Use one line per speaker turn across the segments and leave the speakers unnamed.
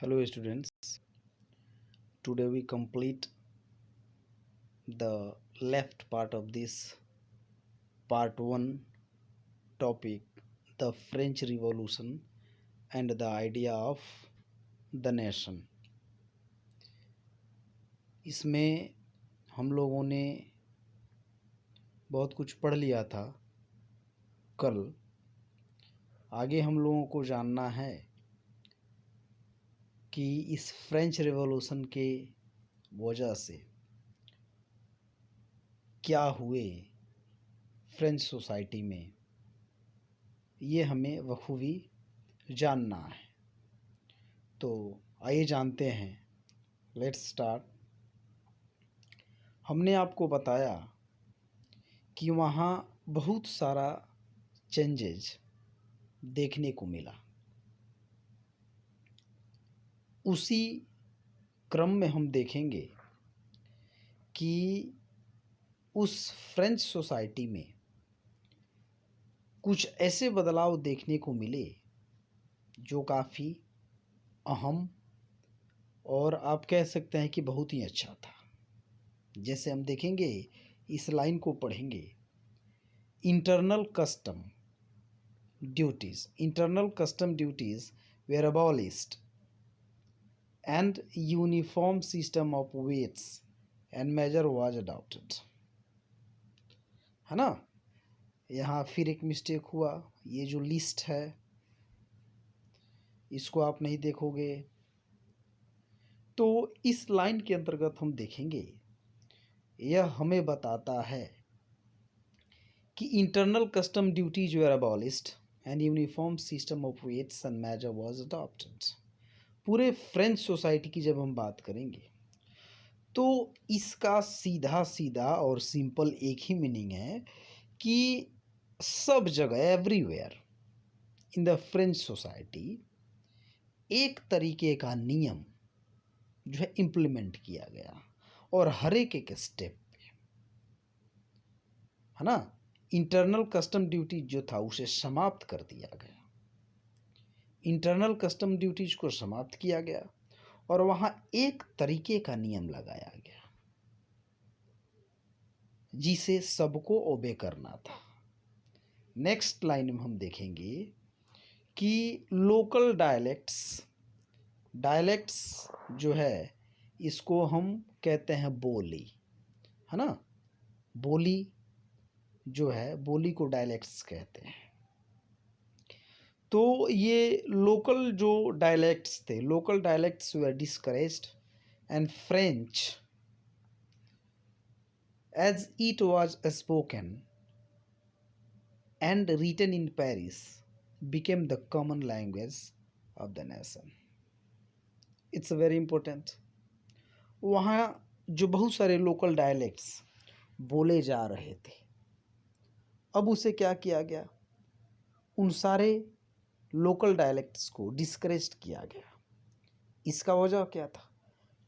Hello students, today we complete the left part of this part 1 topic, the French Revolution and the idea of the nation. इसमें हम लोगों ने बहुत कुछ पढ़ लिया था कल। आगे हम लोगों को जानना है कि इस फ्रेंच रिवॉल्यूशन के वजह से क्या हुए फ्रेंच सोसाइटी में, ये हमें बखूबी जानना है। तो आइए जानते हैं। Let's start. हमने आपको बताया कि वहाँ बहुत सारा चेंजेज देखने को मिला। उसी क्रम में हम देखेंगे कि उस फ्रेंच सोसाइटी में कुछ ऐसे बदलाव देखने को मिले जो काफ़ी अहम और आप कह सकते हैं कि बहुत ही अच्छा था। जैसे हम देखेंगे, इस लाइन को पढ़ेंगे, internal custom duties were abolished and uniform system of weights and measure was adopted। है ना। यहाँ फिर एक मिस्टेक हुआ। ये जो लिस्ट है इसको आप नहीं देखोगे। तो इस लाइन के अंतर्गत हम देखेंगे, यह हमें बताता है कि internal custom duties were abolished and uniform system of weights and measure was adopted. पूरे फ्रेंच सोसाइटी की जब हम बात करेंगे तो इसका सीधा सीधा और सिंपल एक ही मीनिंग है कि सब जगह, everywhere in the French society एक तरीके का नियम जो है इम्प्लीमेंट किया गया और हर एक स्टेप पे, है ना। इंटरनल कस्टम ड्यूटी जो था उसे समाप्त कर दिया गया। इंटरनल कस्टम ड्यूटीज को समाप्त किया गया और वहाँ एक तरीके का नियम लगाया गया जिसे सबको ओबे करना था। नेक्स्ट लाइन में हम देखेंगे कि लोकल डायलेक्ट्स जो है इसको हम कहते हैं बोली, है ना। बोली जो है, बोली को डायलेक्ट्स कहते हैं। तो ये लोकल जो डायलेक्ट्स थे, local dialects were discouraged and French as it was spoken and written in Paris became the common language of the nation। It's very important। वहाँ जो बहुत सारे लोकल डायलेक्ट्स बोले जा रहे थे, अब उसे क्या किया गया, उन सारे लोकल डायलेक्ट्स को डिस्करेज किया गया। इसका वजह क्या था?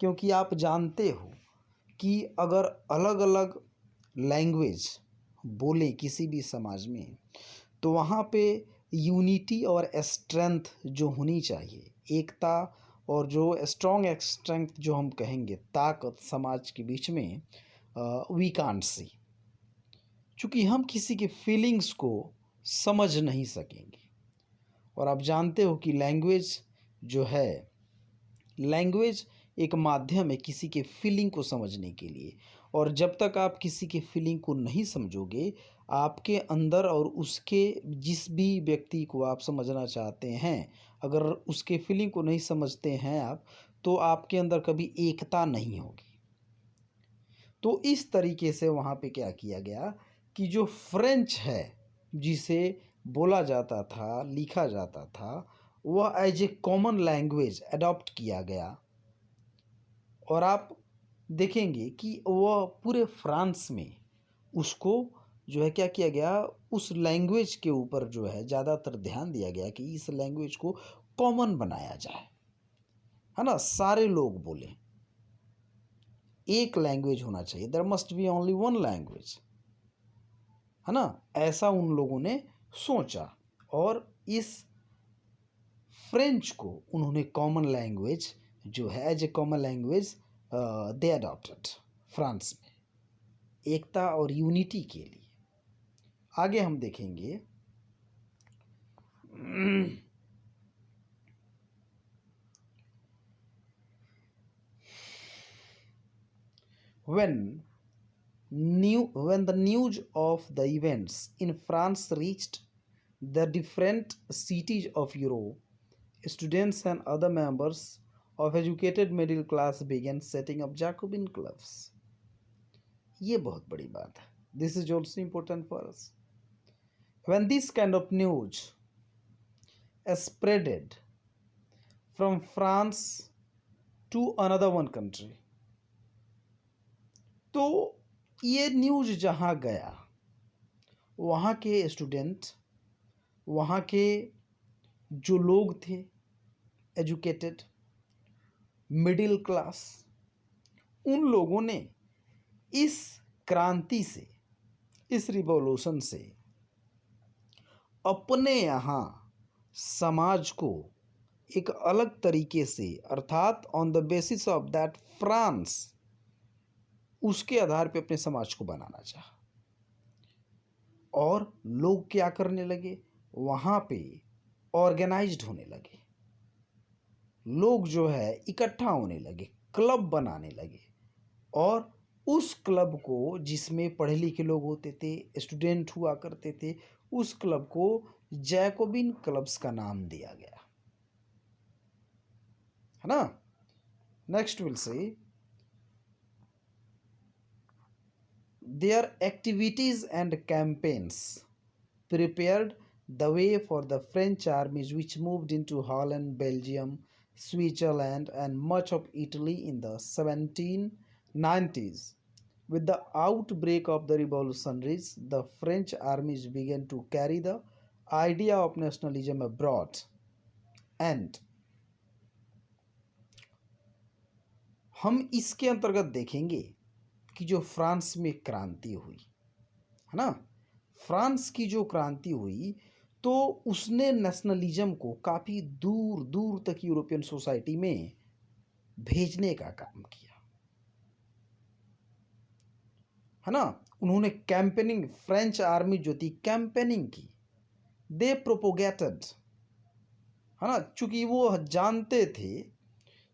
क्योंकि आप जानते हो कि अगर अलग अलग लैंग्वेज बोले किसी भी समाज में तो वहाँ पे यूनिटी और स्ट्रेंथ जो होनी चाहिए, एकता और जो स्ट्रॉन्ग स्ट्रेंथ जो हम कहेंगे, ताकत समाज के बीच में वी कांट सी। चूँकि हम किसी के फीलिंग्स को समझ नहीं सकेंगे। और आप जानते हो कि लैंग्वेज जो है, लैंग्वेज एक माध्यम है किसी के फीलिंग को समझने के लिए। और जब तक आप किसी के फीलिंग को नहीं समझोगे, आपके अंदर और उसके जिस भी व्यक्ति को आप समझना चाहते हैं, अगर उसके फीलिंग को नहीं समझते हैं आप, तो आपके अंदर कभी एकता नहीं होगी। तो इस तरीके से वहाँ पे क्या किया गया कि जो फ्रेंच है जिसे बोला जाता था, लिखा जाता था, वह as a common language adopt किया गया। और आप देखेंगे कि वह पूरे फ्रांस में उसको जो है क्या किया गया, उस लैंग्वेज के ऊपर जो है ज़्यादातर ध्यान दिया गया कि इस लैंग्वेज को कॉमन बनाया जाए, है ना। सारे लोग बोलें, एक लैंग्वेज होना चाहिए, there must be only one language, है ना। ऐसा उन लोगों ने सोचा और इस फ्रेंच को उन्होंने कॉमन लैंग्वेज जो है as a common language they adopted France में, एकता और यूनिटी के लिए। आगे हम देखेंगे when when the news of the events in France reached the different cities of Europe, students and other members of educated middle class began setting up Jacobin clubs. ये बहुत बड़ी बात है. This is also important for us. When this kind of news spreaded from France to another one country, तो ये news जहाँ गया वहाँ के स्टूडेंट, वहाँ के जो लोग थे एजुकेटेड मिडिल क्लास, उन लोगों ने इस क्रांति से, इस रिवॉल्यूशन से अपने यहाँ समाज को एक अलग तरीके से, अर्थात on the basis of that France, उसके आधार पे अपने समाज को बनाना चाहा। और लोग क्या करने लगे, वहाँ पे ऑर्गेनाइज्ड होने लगे, लोग जो है इकट्ठा होने लगे, क्लब बनाने लगे, और उस क्लब को, जिसमें पढ़े लिखे लोग होते थे, स्टूडेंट हुआ करते थे, उस क्लब को जैकोबिन क्लब्स का नाम दिया गया, है ना। Next will say their activities and campaigns prepared the way for the French armies which moved into Holland, Belgium, Switzerland and much of Italy in the 1790s. With the outbreak of the revolutionaries, the French armies began to carry the idea of nationalism abroad. And हम इसके अंतर्गत देखेंगे कि जो France में क्रांति हुई, है ना, फ्रांस की जो क्रांति हुई, तो उसने नेशनलिज्म को काफ़ी दूर दूर तक यूरोपियन सोसाइटी में भेजने का काम किया, है ना। उन्होंने कैंपेनिंग, फ्रेंच आर्मी जो थी कैंपेनिंग की, दे प्रोपोगेटेड, है ना, चूंकि वो जानते थे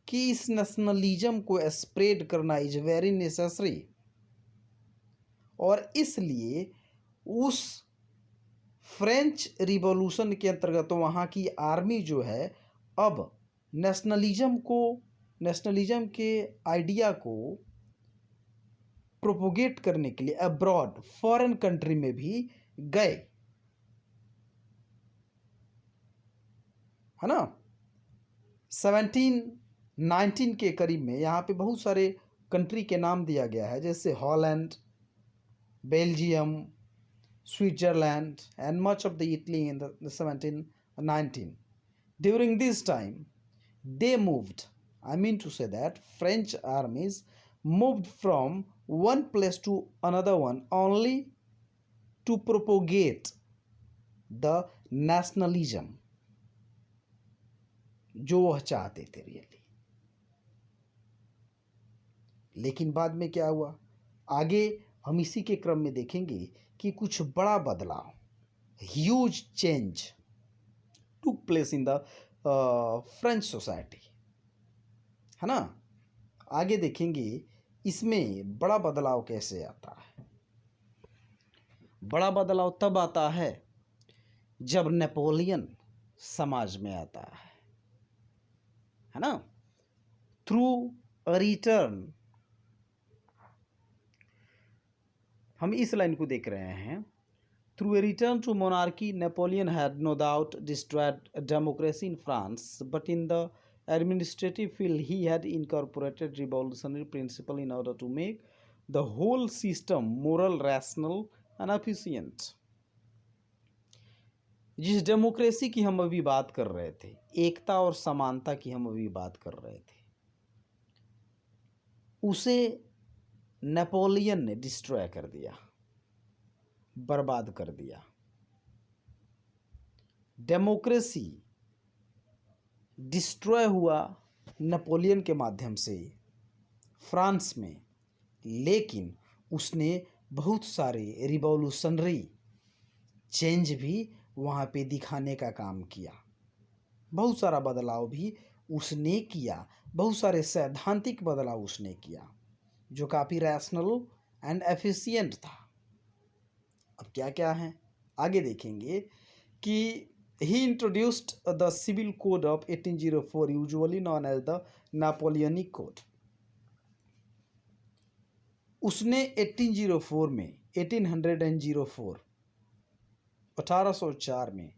कि इस नेशनलिज्म को स्प्रेड करना इज वेरी नेसेसरी, और इसलिए उस फ्रेंच रिवॉल्यूशन के अंतर्गत तो वहाँ की आर्मी जो है अब नेशनलिज्म को, नेशनलिज्म के आइडिया को प्रोपोगेट करने के लिए अब्रॉड, फॉरेन कंट्री में भी गए, है ना। 1719 के करीब में यहाँ पे बहुत सारे कंट्री के नाम दिया गया है, जैसे Holland, Belgium, Switzerland, and much of the Italy in the 1719. During this time, they moved. I mean to say that French armies moved from one place to another one only to propagate the nationalism जो वह चाहते थे really. लेकिन बाद में क्या हुआ, आगे हम इसी के क्रम में देखेंगे कि कुछ बड़ा बदलाव, huge change took place in the French society, है ना। आगे देखेंगे इसमें बड़ा बदलाव कैसे आता है। बड़ा बदलाव तब आता है जब नेपोलियन समाज में आता है ना। थ्रू अ रिटर्न, हम इस लाइन को देख रहे हैं, through a return to monarchy Napoleon had no doubt destroyed democracy in France, but in the administrative field he had incorporated revolutionary principle in order to make the whole system moral, rational and efficient. जिस democracy की हम अभी बात कर रहे थे, एकता और समानता की हम अभी बात कर रहे थे, उसे नेपोलियन ने डिस्ट्रॉय कर दिया, बर्बाद कर दिया। डेमोक्रेसी डिस्ट्रॉय हुआ नेपोलियन के माध्यम से फ्रांस में, लेकिन उसने बहुत सारे रिवॉल्यूशनरी चेंज भी वहाँ पे दिखाने का काम किया। बहुत सारा बदलाव भी उसने किया, बहुत सारे सैद्धांतिक बदलाव उसने किया जो काफ़ी रैशनल एंड एफिशिएंट था। अब क्या क्या है आगे देखेंगे कि he introduced the civil code of 1804 usually known as the Napoleonic code. उसने 1804 में 1804 1804 में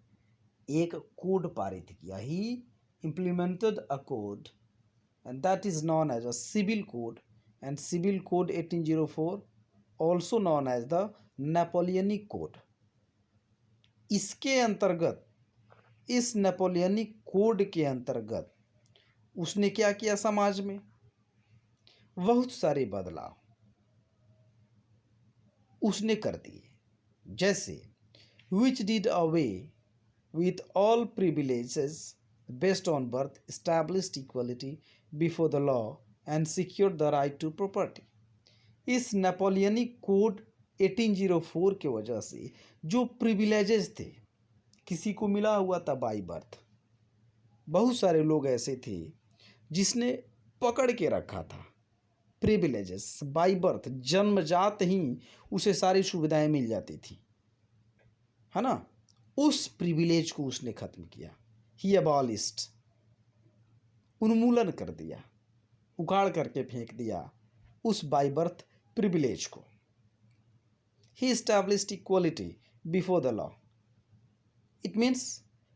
एक कोड पारित किया। ही implemented a code and that is known as a civil code, and civil code 1804 also known as the Napoleonic code। इसके अंतर्गत, इस Napoleonic code के अंतर्गत उसने क्या किया, समाज में बहुत सारे बदलाव उसने कर दिए, जैसे which did away with all privileges based on birth, established equality before the law and secured the right to property। इस नेपोलियनिक कोड 1804 के वजह से जो प्रिविलेजेस थे, किसी को मिला हुआ था बाई बर्थ, बहुत सारे लोग ऐसे थे जिसने पकड़ के रखा था प्रिविलेजेस बाई बर्थ, जन्मजात ही उसे सारी सुविधाएं मिल जाती थी, है ना। उस प्रिविलेज को उसने खत्म किया। ही अबॉलिस्ट, उन्मूलन कर दिया, उखाड़ करके फेंक दिया उस बाई बर्थ प्रिविलेज को। ही established equality before the law. It means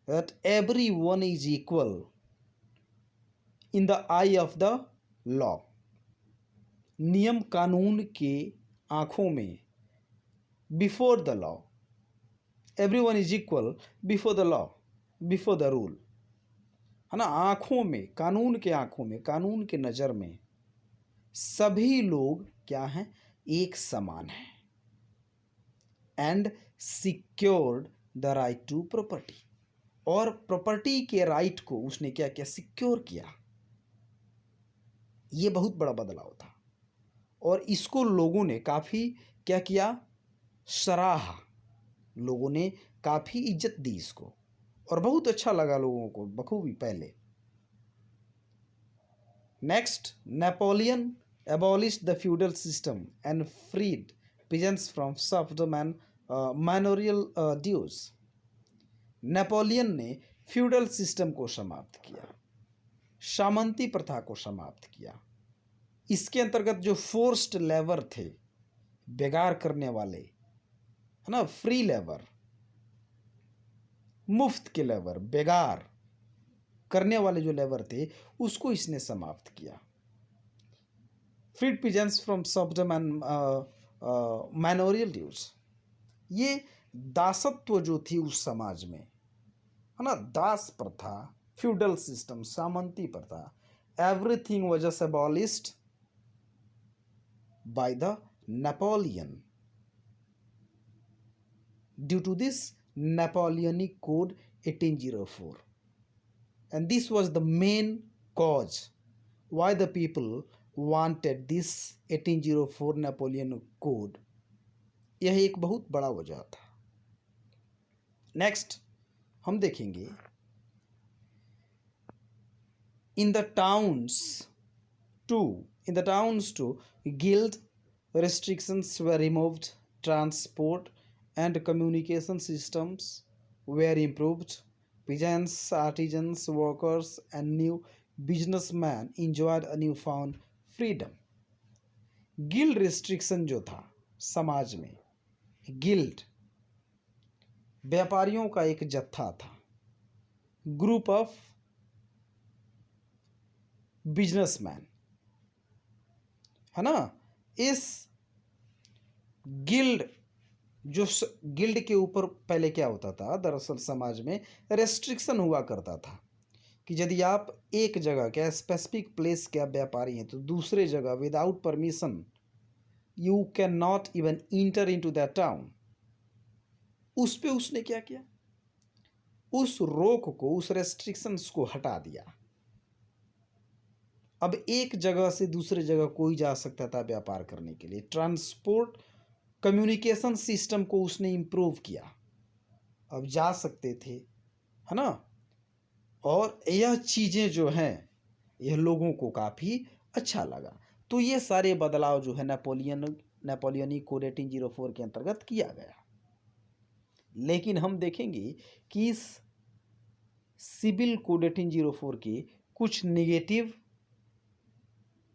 that every one is equal in the I of the law. नियम कानून के आंखों में, before the law, everyone is equal before the law, before the rule, है ना। आंखों में, कानून के आंखों में, कानून के नज़र में सभी लोग क्या हैं, एक समान हैं। And secured the right to property, और प्रॉपर्टी के राइट को उसने क्या किया, सिक्योर किया। ये बहुत बड़ा बदलाव था और इसको लोगों ने काफ़ी क्या किया, सराहा। लोगों ने काफ़ी इज्जत दी इसको और बहुत अच्छा लगा लोगों को बखूबी। पहले next, Napoleon abolished the feudal system and freed peasants from serfdom and manorial dues। Napoleon ने फ्यूडल सिस्टम को समाप्त किया, सामंती प्रथा को समाप्त किया। इसके अंतर्गत जो फोर्स्ड लेबर थे, बेगार करने वाले, है ना, फ्री लेबर, मुफ्त के लेबर, बेगार करने वाले जो लेबर थे, उसको इसने समाप्त किया। Freed peasants from serfdom and manorial dues. ये दासत्व जो थी उस समाज में, है ना, दास प्रथा, फ्यूडल सिस्टम, सामंती प्रथा, everything was just abolished by the Napoleon due to this Napoleonic Code 1804, and this was the main cause why the people wanted this 1804 Napoleonic Code। यह एक बहुत बड़ा वजह था। नेक्स्ट हम देखेंगे, in the towns too guild restrictions were removed, transport and communication systems were improved, peasants, artisans, workers and new businessmen enjoyed a newfound freedom। Guild restriction जो था समाज में, गिल्ड व्यापारियों का एक जत्था था, ग्रुप ऑफ बिजनेसमैन, है ना। इस गिल्ड, जो गिल्ड के ऊपर पहले क्या होता था, दरअसल समाज में रेस्ट्रिक्शन हुआ करता था कि यदि आप एक जगह के स्पेसिफिक प्लेस के आप व्यापारी हैं तो दूसरे जगह without permission you can not even inter into that town. उस पे उसने क्या किया, उस रोक को, उस रेस्ट्रिक्शंस को हटा दिया। अब एक जगह से दूसरे जगह कोई जा सकता था व्यापार करने के लिए। ट्रांसपोर्ट कम्युनिकेशन सिस्टम को उसने इम्प्रूव किया, अब जा सकते थे, है ना। और यह चीज़ें जो हैं यह लोगों को काफ़ी अच्छा लगा। तो ये सारे बदलाव जो है नेपोलियनिक कोड 1804 के अंतर्गत किया गया। लेकिन हम देखेंगे कि इस सिविल कोड 1804 के कुछ निगेटिव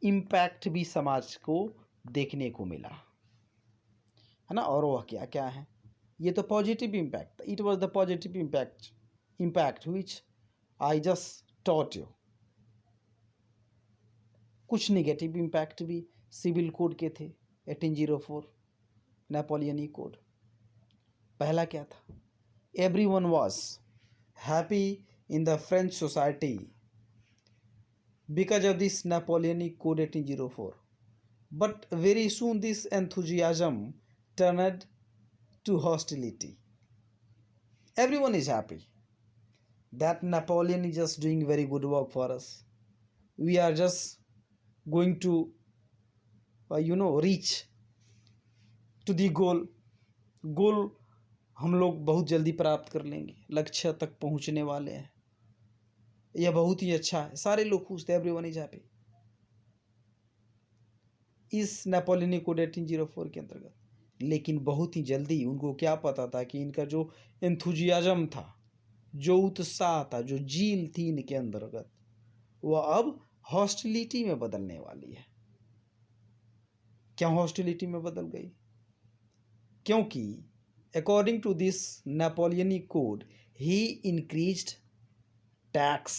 इम्पैक्ट भी समाज को देखने को मिला, है ना। और वह क्या क्या है? ये तो positive impact, it was the positive impact which I just taught you. कुछ निगेटिव इम्पैक्ट भी सिविल कोड के थे 1804 नेपोलियनिक कोड। पहला क्या था? Everyone was happy in the French society because of this Napoleonic Code 1804. But very soon this enthusiasm turned to hostility. Everyone is happy that Napoleon is just doing very good work for us. We are just going to, reach to the goal. गोल हम लोग बहुत जल्दी प्राप्त कर लेंगे, लक्ष्य तक पहुंचने वाले हैं, यह बहुत ही अच्छा है। सारे लोग खुश थे, एवरीवन इज हैप्पी इस नेपोलियनिक कोड 1804 के अंतर्गत। लेकिन बहुत ही जल्दी उनको क्या पता था कि इनका जो एंथुजियाज्म था, जो उत्साह था, जो जील थी इनके अंतर्गत, वह अब हॉस्टिलिटी में बदलने वाली है। क्या हॉस्टिलिटी में बदल गई? क्योंकि according to this Napoleonic code he increased tax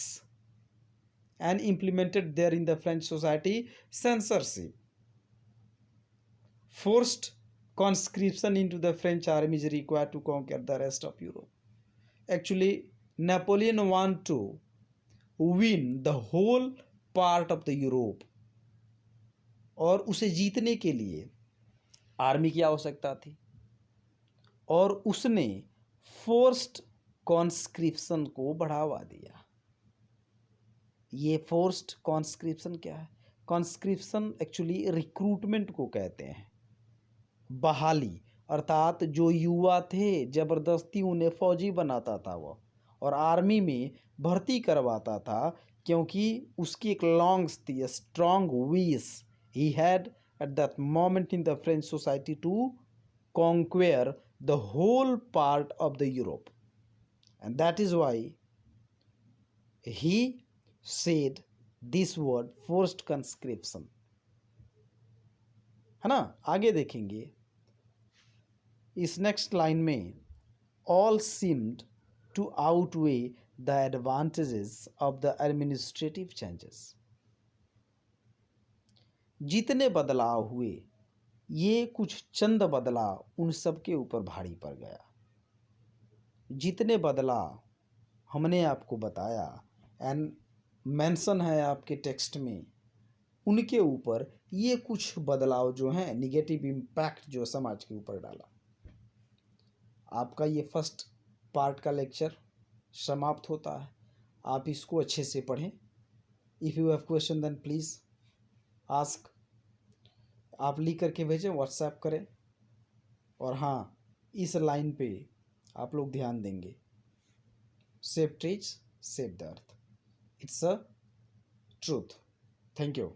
and implemented there in the French society censorship, forced conscription into the French army is required to conquer the rest of Europe. Actually, Napoleon want to win the whole part of the Europe, और उसे जीतने के लिए army की आवश्यकता थी, और उसने फोर्स्ड कॉन्स्क्रिप्शन को बढ़ावा दिया। ये फोर्स्ड कॉन्स्क्रिप्शन क्या है? कॉन्स्क्रिप्शन एक्चुअली रिक्रूटमेंट को कहते हैं, बहाली, अर्थात जो युवा थे ज़बरदस्ती उन्हें फौजी बनाता था वो, और आर्मी में भर्ती करवाता था, क्योंकि उसकी एक लॉन्ग्स थी, strong wish he had at that moment in the French society to conquer the whole part of the Europe, and that is why he said this word forced conscription, है ना। आगे देखेंगे इस नेक्स्ट लाइन में, all seemed to outweigh the advantages of the administrative changes. जितने बदलाव हुए, ये कुछ चंद बदलाव उन सब के ऊपर भारी पड़ गया। जितने बदलाव हमने आपको बताया एंड मेंशन है आपके टेक्स्ट में, उनके ऊपर ये कुछ बदलाव जो हैं, निगेटिव इम्पैक्ट जो समाज के ऊपर डाला। आपका ये फर्स्ट पार्ट का लेक्चर समाप्त होता है। आप इसको अच्छे से पढ़ें। If you have question then please ask. आप लिख करके भेजें, व्हाट्सएप करें। और हाँ, इस लाइन पे आप लोग ध्यान देंगे, save trees save the earth, it's a truth. Thank you.